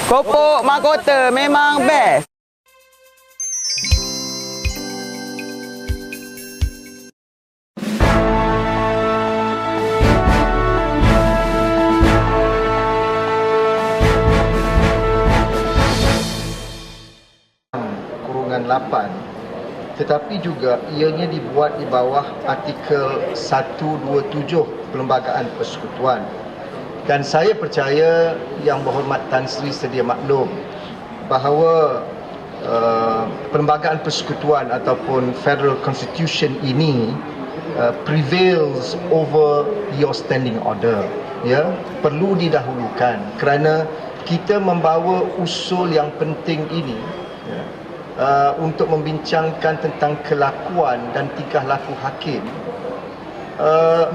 Kopok mahkota memang best. Kurungan 8, tetapi juga ianya dibuat di bawah artikel 127 Perlembagaan Persekutuan. Dan saya percaya Yang Berhormat Tan Sri sedia maklum bahawa Perlembagaan Persekutuan ataupun Federal Constitution ini prevails over your standing order. Ya, perlu didahulukan kerana kita membawa usul yang penting ini ya, untuk membincangkan tentang kelakuan dan tingkah laku hakim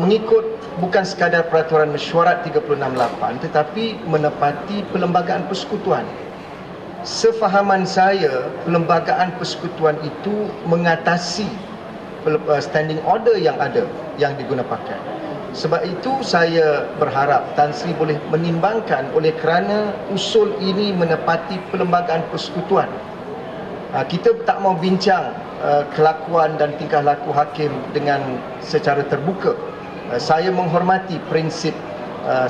mengikut bukan sekadar peraturan mesyuarat 368 tetapi menepati Perlembagaan Persekutuan. Sefahaman saya, Perlembagaan Persekutuan itu mengatasi standing order yang ada yang diguna pakai. Sebab itu saya berharap Tan Sri boleh menimbangkan oleh kerana usul ini menepati Perlembagaan Persekutuan. Kita tak mau bincang kelakuan dan tingkah laku hakim dengan secara terbuka. Saya menghormati prinsip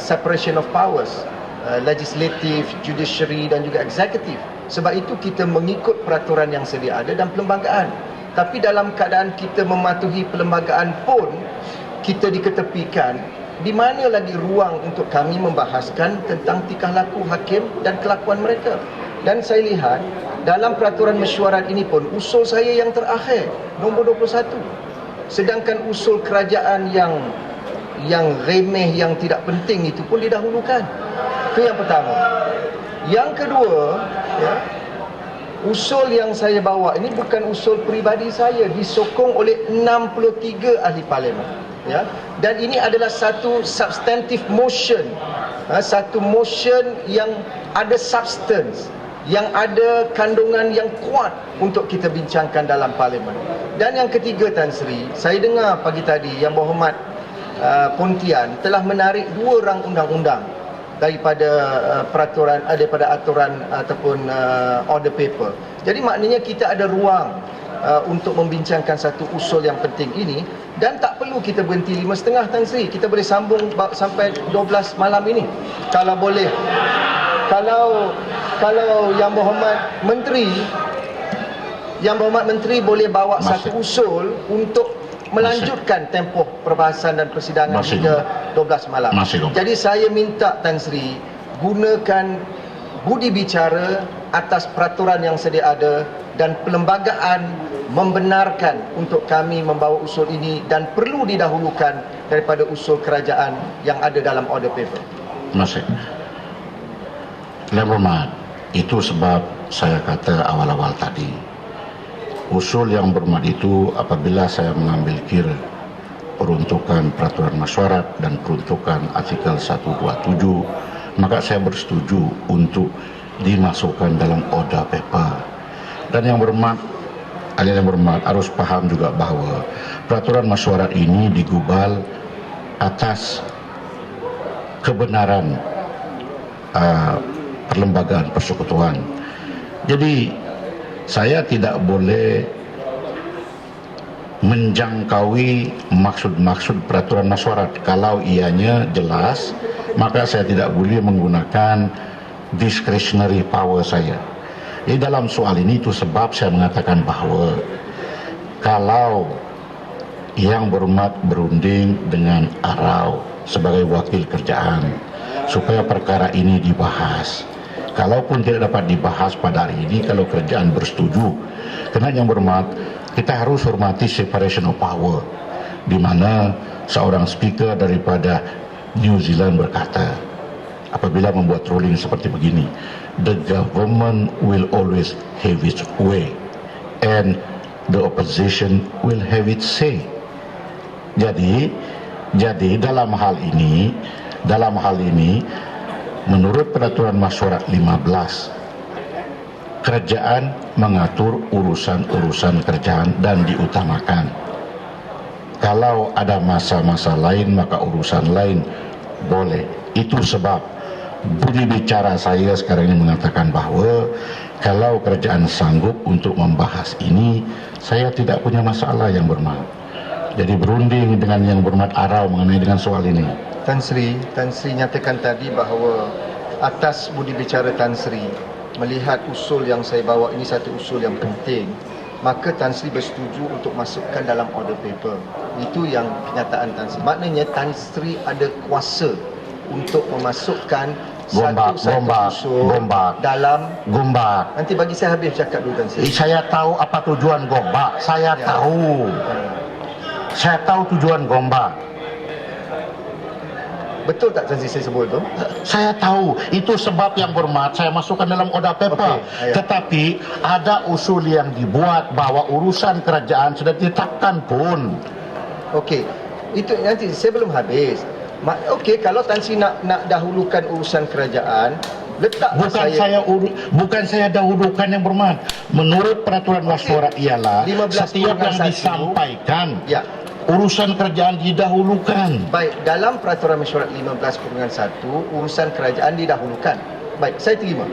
separation of powers, legislative, judiciary dan juga executive. Sebab itu kita mengikut peraturan yang sedia ada dan perlembagaan. Tapi dalam keadaan kita mematuhi perlembagaan pun kita diketepikan, di mana lagi ruang untuk kami membahaskan tentang tingkah laku hakim dan kelakuan mereka. Dan saya lihat dalam peraturan mesyuarat ini pun usul saya yang terakhir nombor 21. Sedangkan usul kerajaan yang remeh, yang tidak penting itu pun didahulukan. Itu yang pertama. Yang kedua, ya, usul yang saya bawa ini bukan usul peribadi saya, disokong oleh 63 ahli parlimen. Ya, dan ini adalah satu substantive motion, satu motion yang ada substance, yang ada kandungan yang kuat untuk kita bincangkan dalam parlimen. Dan yang ketiga, Tan Sri, saya dengar pagi tadi Yang Berhormat Pontian telah menarik 2 rang undang-undang daripada peraturan, daripada aturan ataupun order paper. Jadi maknanya kita ada ruang untuk membincangkan satu usul yang penting ini, dan tak perlu kita berhenti 5.30, Tan Sri. Kita boleh sambung sampai 12 malam ini kalau boleh. Kalau Yang Berhormat Menteri boleh bawa satu usul untuk melanjutkan tempoh perbahasan dan persidangan hingga 12 malam. Jadi saya minta Tan Sri gunakan budi bicara atas peraturan yang sedia ada, dan perlembagaan membenarkan untuk kami membawa usul ini dan perlu didahulukan daripada usul kerajaan yang ada dalam order paper. Yang Berhormat, itu sebab saya kata awal-awal tadi, usul Yang Berhormat itu apabila saya mengambil kira peruntukan peraturan mesyuarat dan peruntukan artikel 127, maka saya bersetuju untuk dimasukkan dalam order paper. Dan Yang Berhormat, Yang Berhormat harus faham juga bahawa peraturan mesyuarat ini digubal atas kebenaran Perlembagaan Persekutuan. Jadi saya tidak boleh menjangkaui maksud-maksud peraturan mesyuarat. Kalau ianya jelas, maka saya tidak boleh menggunakan discretionary power saya. Jadi dalam soal ini, itu sebab saya mengatakan bahawa kalau Yang Berhormat berunding dengan ARAU sebagai wakil kerajaan supaya perkara ini dibahas, kalaupun tidak dapat dibahas pada hari ini, kalau kerajaan bersetuju, kerana Yang Berhormat, kita harus hormati separation of power, di mana seorang speaker daripada New Zealand berkata, apabila membuat ruling seperti begini, the government will always have its way and the opposition will have its say. Jadi dalam hal ini menurut peraturan mesyuarat 15, kerajaan mengatur urusan-urusan kerajaan dan diutamakan. Kalau ada masa-masa lain, maka urusan lain boleh. Itu sebab budi bicara saya sekarang ini mengatakan bahwa kalau kerajaan sanggup untuk membahas ini, saya tidak punya masalah yang berhormat. Jadi berunding dengan yang berhormat Arau mengenai dengan soal ini. Tan Sri nyatakan tadi bahawa atas budi bicara Tan Sri melihat usul yang saya bawa ini satu usul yang penting, maka Tan Sri bersetuju untuk masukkan dalam order paper. Itu yang kenyataan Tan Sri. Maknanya Tan Sri ada kuasa untuk memasukkan satu-satu usul dalam Gombak. Nanti bagi saya habis cakap dulu Tan Sri. Saya tahu apa tujuan Gombak. Saya tahu. Saya tahu tujuan Gombak. Betul tak Tan Sri saya sebut tu? Saya tahu. Itu sebab yang berhormat saya masukkan dalam order paper. Okey, Tetapi ada usul yang dibuat bahwa urusan kerajaan sudah ditetapkan pun. Okey. Itu nanti saya belum habis. Okey, kalau Tan Sri nak dahulukan urusan kerajaan, letaklah Bukan saya dahulukan yang berhormat. Menurut peraturan Waswara ialah 15.1 setiap yang disampaikan, ya, urusan kerajaan didahulukan. baik, dalam peraturan mesyuarat 15.1 urusan kerajaan didahulukan. Baik, saya terima.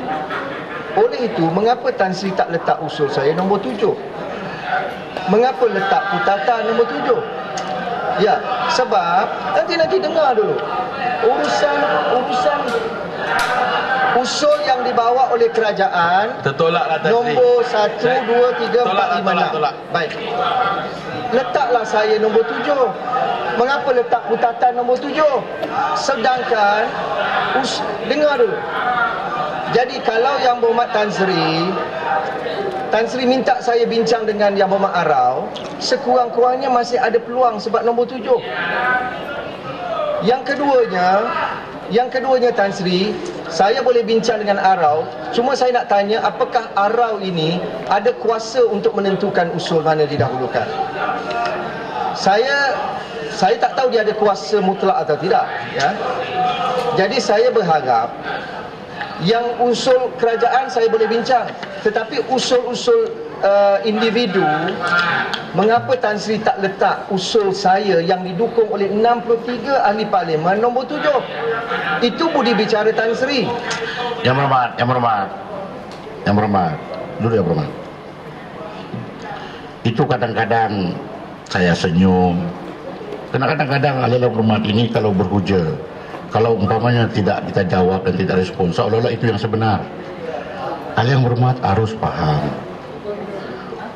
Oleh itu, mengapa Tan Sri tak letak usul saya nombor 7? Mengapa letak putatan nombor 7? Ya, sebab nanti dengar dulu. Usul yang dibawa oleh kerajaan tertolaklah Tan Sri. nombor 1, 2, 3, 4, 5, 6. Tolak. Baik. Letaklah saya nombor 7. Mengapa letak putatan nombor 7? Sedangkan dengar dulu. Jadi kalau Yang Berhormat Tan Sri minta saya bincang dengan Yang Berhormat Arau, sekurang-kurangnya masih ada peluang sebab nombor 7. Yang keduanya Tan Sri, saya boleh bincang dengan Arau, cuma saya nak tanya apakah Arau ini ada kuasa untuk menentukan usul mana didahulukan. Saya tak tahu dia ada kuasa mutlak atau tidak, ya. Jadi saya berharap yang usul kerajaan saya boleh bincang, tetapi usul-usul individu, mengapa Tan Sri tak letak usul saya yang didukung oleh 63 ahli parlimen nombor 7? Itu budi bicara Tan Sri. Yang berhormat. Dulu yang berhormat. Itu kadang-kadang saya senyum. Karena kadang-kadang ahli yang berhormat ini kalau berhujah, kalau umpamanya tidak kita jawab dan tidak respon, seolah-olah itu yang sebenar. Ahli yang berhormat harus paham.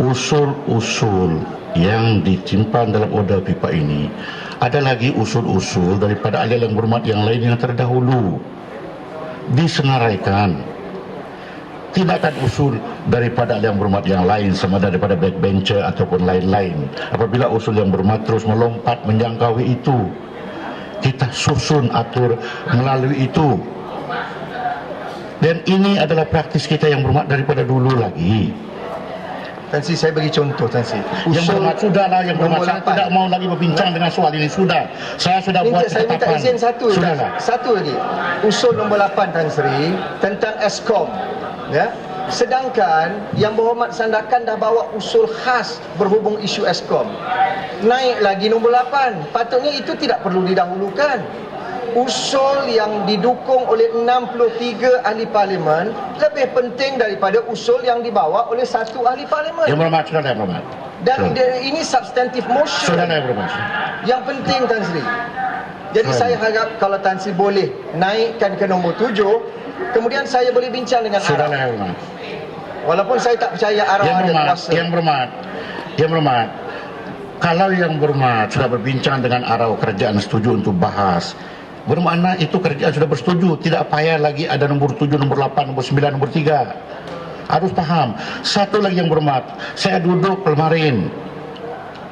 Usul-usul yang disimpan dalam order pipa ini ada lagi usul-usul daripada ahli yang berhormat yang lain yang terdahulu disenaraikan. Tidakkan usul daripada ahli yang berhormat yang lain sama daripada backbencher ataupun lain-lain. Apabila usul yang berhormat terus melompat menjangkaui itu, kita susun atur melalui itu. Dan ini adalah praktis kita yang berhormat daripada dulu lagi. Tan Sri, saya bagi contoh Tan Sri. Yang berhormat sudahlah, yang berhormat saya tidak mau lagi berbincang dengan soal ini. Sudah, saya sudah buat saya minta ketetapan. izin Sudahlah. satu lagi. Usul nombor 8 Tan Sri tentang Eskom, ya. Sedangkan Yang Berhormat Sandakan dah bawa usul khas berhubung isu Eskom. Naik lagi nombor 8. Patutnya itu tidak perlu didahulukan. Usul yang didukung oleh 63 ahli parlimen lebih penting daripada usul yang dibawa oleh satu ahli parlimen. Yang berhormat, sudah yang berhormat. Dan ini substantive motion. Sudah yang berhormat. Yang penting Tan Sri. Jadi saya harap kalau Tan Sri boleh naikkan ke nombor 7, kemudian saya boleh bincang dengan Sudah Arau. yang berhormat. Walaupun saya tak percaya Arau ada kuasa. Yang berhormat. Kalau yang berhormat sudah berbincang dengan Arau, kerajaan setuju untuk bahas, bermakna itu kerajaan sudah bersetuju. Tidak payah lagi ada nombor 7, nombor 8, nombor 9, nombor 3. Harus paham. Satu lagi yang berhormat, saya duduk kemarin,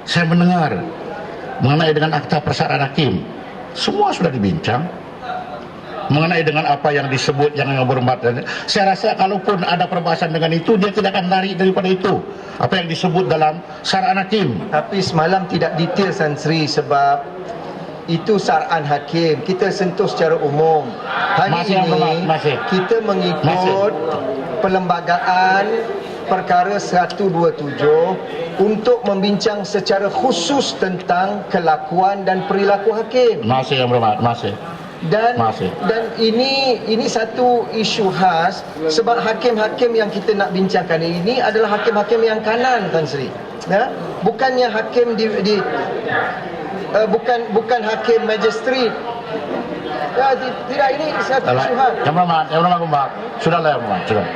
saya mendengar mengenai dengan akta persaraan hakim. Semua sudah dibincang mengenai dengan apa yang disebut yang berhormat. Saya rasa kalaupun ada perbahasan dengan itu, dia tidak akan lari daripada itu, apa yang disebut dalam syaraan hakim. Tapi semalam tidak detail Tan Sri sebab itu syaraan hakim. Kita sentuh secara umum. Hari ini kita mengikut perlembagaan perkara 127 untuk membincang secara khusus tentang kelakuan dan perilaku hakim. Masih yang berhormat, masih. Masih. Dan ini satu isu khas sebab hakim-hakim yang kita nak bincangkan ini adalah hakim-hakim yang kanan, Tan Sri. Ya? Bukannya hakim bukan hakim magistrate. Ya, tidak, ini satu isu khas. Yang berhormat Gombak. Sudahlah yang berhormat, sudah.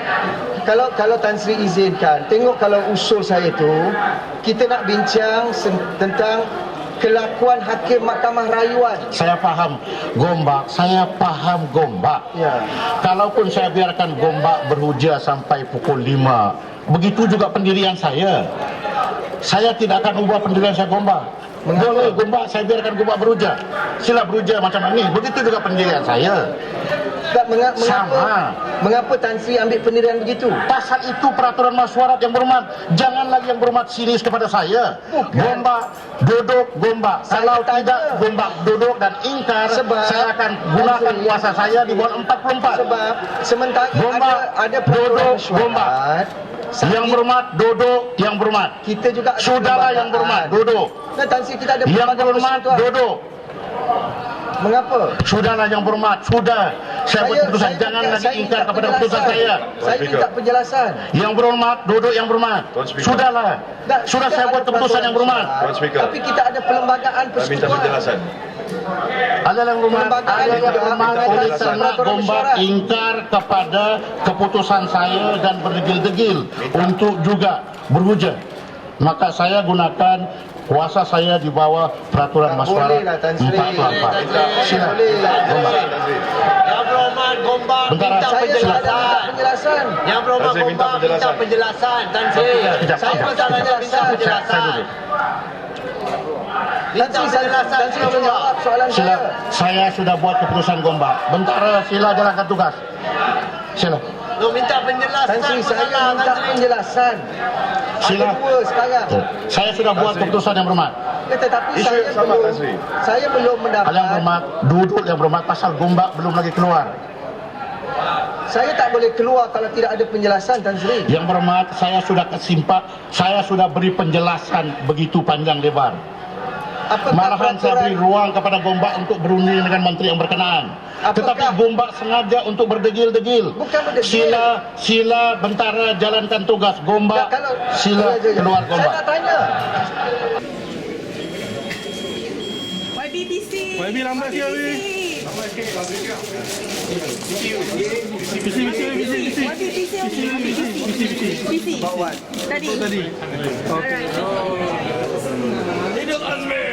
Kalau Tan Sri izinkan, tengok kalau usul saya tu, kita nak bincang tentang kelakuan hakim Mahkamah Rayuan. Saya paham Gombak, Ya. Kalaupun saya biarkan Gombak berhujah sampai pukul 5, begitu juga pendirian saya. Saya tidak akan ubah pendirian saya Gombak. Boleh Gombak, saya biarkan Gombak berhujah. Sila berhujah macam ini. Begitu juga pendirian saya. Mengapa Tan Sri ambil pendirian begitu? Pasal itu peraturan masyarakat yang berhormat. Jangan lagi yang berhormat sinis kepada saya. Gombak duduk Gombak. Kalau tidak Gombak duduk dan ingkar, saya akan gunakan kuasa saya di bawah 44. Sebab sementara Gombak ada peraturan duduk Gombak. Yang berhormat duduk, yang berhormat. Kita juga ada Sudahlah yang berhormat duduk. Nah, Tan Sri, kita ada Yang pelbagai berhormat persekutuan. duduk. Mengapa? Sudahlah yang berhormat, sudah. Saya buat keputusan, jangan lagi ingkar kepada keputusan saya. Saya minta penjelasan. Yang berhormat, duduk yang berhormat. Sudahlah. Sudah saya buat keputusan yang berhormat. Tapi kita ada perlembagaan persekutuan. Ada yang berhormat, ada yang berhormat oleh karena Gombak ingkar kepada keputusan saya dan berdegil-degil untuk juga berhujah. Maka saya gunakan kuasa saya di bawah peraturan masyarakat 44. Sila. Yang berhormat Gombak Bentar, minta Saya minta penjelasan. penjelasan. Yang berhormat Gombak minta penjelasan. Tan Sri, saya masalahnya minta penjelasan. Minta penjelasan Dan saya menjawab soalan Sila, saya. saya sudah buat keputusan Gombak. Bentara, sila jalankan tugas. Sila. Lu minta penjelasan. Tan Sri, saya minta penjelasan. Sila. Ada dua sekarang. Saya sudah buat keputusan yang berhormat. Tetapi saya belum mendapat. Yang berhormat, duduk yang berhormat, pasal Gombak belum lagi keluar. Saya tak boleh keluar kalau tidak ada penjelasan, Tan Sri. Yang berhormat, saya sudah saya sudah beri penjelasan begitu panjang lebar. Apakah Malahan saya beri ruang kepada Gombak untuk berunding dengan menteri yang berkenaan. Tetapi Gombak sengaja untuk berdegil-degil. Bukan berdegil. Sila bentara jalankan tugas. Gombak, sila keluar Saya Gombak. nak tanya. YBBC. YB lambat sikit, YB. YBBC. Tadi. Hidup Azmi.